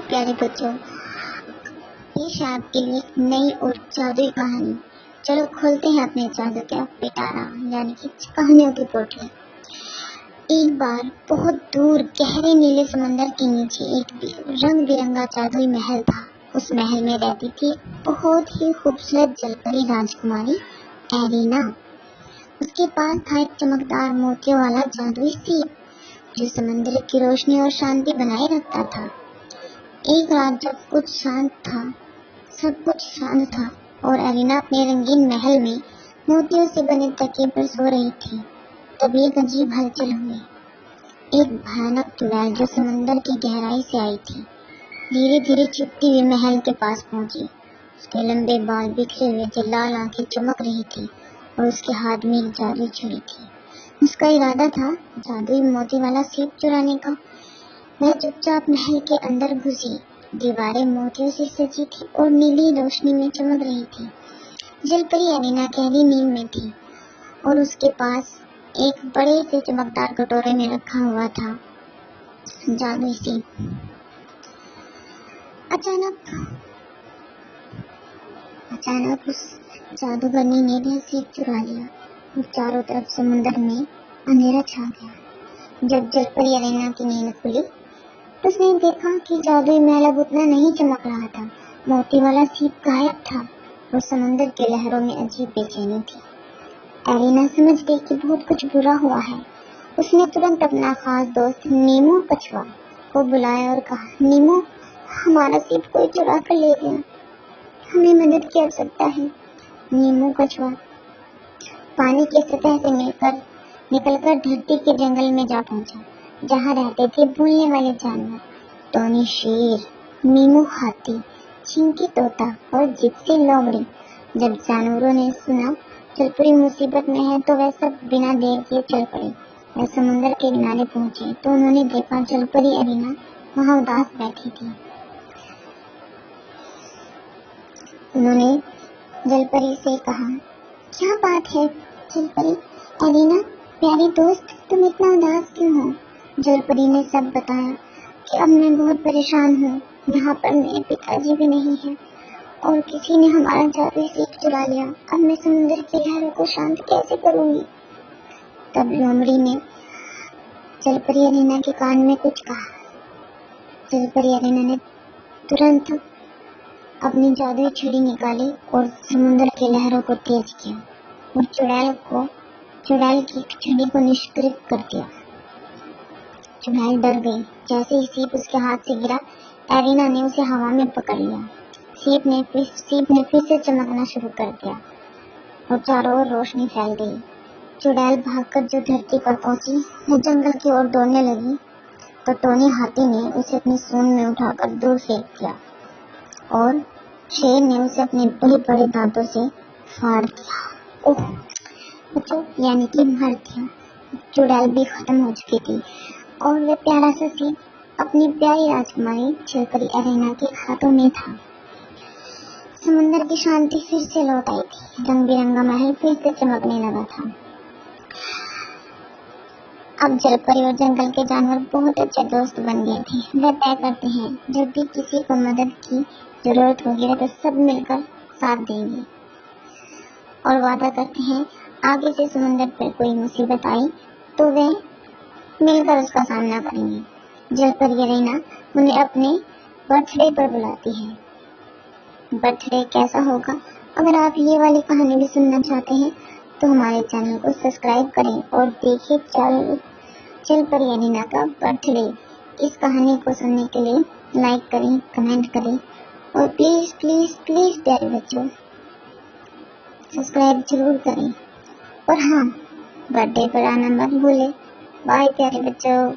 प्यारे बच्चों, पेश है आपके लिए एक नई और जादुई कहानी। चलो खोलते हैं अपने जादू के पिटारा यानी कि कहानियों की पोटली। एक बार बहुत दूर गहरे नीले समंदर के नीचे एक रंग बिरंगा जादुई महल था। उस महल में रहती थी बहुत ही खूबसूरत जलपरी राजकुमारी एरिना। उसके पास था एक चमकदार मोतियों वाला जादुई सीप जो समंदर की रोशनी और शांति बनाए रखता था। एक रात जब सब कुछ शांत था और एरिना अपने रंगीन महल में मोतियों से बने तकिए पर सो रही थी, तभी एक अजीब हलचल हुई। एक भयानक चुड़ैल जो समंदर की गहराई से आई थी धीरे धीरे छिपती हुई महल के पास पहुंची। उसके लंबे बाल बिखरे हुए थे, लाल आंखें चमक रही थी और उसके हाथ में एक जादुई छुरी थी। उसका इरादा था जादुई मोती वाला सीप चुराने का। वह चुपचाप महल के अंदर घुसी। दीवारें मोतियों से सजी थी और नीली रोशनी में चमक रही थी। जलपरी एरिना गहरी नींद में थी और उसके पास एक बड़े से चमकदार कटोरे में रखा हुआ था जादुई सीप। अचानक उस जादूगरनी ने वह सीप चुरा लिया और चारों तरफ समुद्र में अंधेरा छा गया। जब जलपरी एरिना की नींद खुली तो उसने देखा कि जादुई महल अब उतना नहीं चमक रहा था। मोती वाला सीप गायब था और समंदर के लहरों में अजीब बेचैनी थी। एरिना समझ गई कि बहुत कुछ बुरा हुआ है। उसने तुरंत अपना खास दोस्त नीमो कछुआ को बुलाया और कहा, नीमो, हमारा सीप कोई चुरा कर ले गया, हमें मदद की आवश्यकता है। नीमो कछुआ पानी की सतह से निकलकर धरती के जंगल में जा पहुंचा, जहाँ रहते थे बोलने वाले जानवर, टोनी शेर, मीमू हाथी, चिंकी तोता और जिप्सी लोमड़ी। जब जानवरों ने सुना जलपरी मुसीबत में है तो वह सब बिना देर किए चल पड़े। वह समुद्र के किनारे पहुंचे तो उन्होंने देखा जलपरी एरिना वहाँ उदास बैठी थी। उन्होंने जलपरी से कहा, क्या बात है जलपरी एरिना, प्यारी दोस्त, तुम इतना उदास क्यों हो? जलपरी ने सब बताया कि अब मैं बहुत परेशान हूँ। यहाँ पर मेरे पिताजी भी नहीं है और किसी ने हमारा जादुई सीप चुरा लिया। अब मैं समुद्र की लहरों को शांत कैसे करूँगी? तब लोमड़ी ने जलपरी एरिना के कान में कुछ कहा। जलपरी एरिना ने तुरंत अपनी जादुई छुरी निकाली और समुद्र की लहरों को तेज किया और चुड़ैल की छुरी को निष्क्रिय कर दिया। चुड़ैल डर गई। जैसे ही सीप उसके हाथ से गिरा, एरिना ने उसे हवा में पकड़ लिया। सीप ने फिर से चमकना शुरू कर दिया और चारों ओर रोशनी फैल गई। चुड़ैल भागकर जो धरती पर पहुंची, वो जंगल की ओर दौड़ने लगी तो टोनी हाथी ने उसे अपनी सूंड में उठाकर दूर फेंक दिया और शेर ने उसे अपने बड़े बड़े दांतों से फाड़ दिया। ओह बच्चों, यानी कि मर दिया। चुड़ैल भी खत्म हो चुकी थी और वह प्यारा सा सीप अपनी प्यारी राजकुमारी जलपरी एरिना के हाथों में था। समुद्र की शांति फिर से लौट आई थी। रंग बिरंगा महल फिर से चमकने लगा था। अब जलपरी और जंगल के जानवर बहुत अच्छे दोस्त बन गए थे। वे तय करते हैं जब भी किसी को मदद की जरूरत होगी तो सब मिलकर साथ देंगे और वादा करते हैं आगे से समुद्र पर कोई मुसीबत आई तो वे मिलकर उसका सामना करेंगे। जलपरी एरिना उन्हें अपने बर्थडे पर बुलाती है। बर्थडे कैसा होगा? अगर आप ये वाली कहानी भी सुनना चाहते हैं तो हमारे चैनल को सब्सक्राइब करें और देखिए जलपरी एरिना का बर्थडे। इस कहानी को सुनने के लिए लाइक करें, कमेंट करें और प्लीज प्लीज प्लीज प्यारे बच्चों सब्सक्राइब जरूर करें। और हाँ, बर्थडे पर आना मत भूलें। बाय प्यारे बच्चों।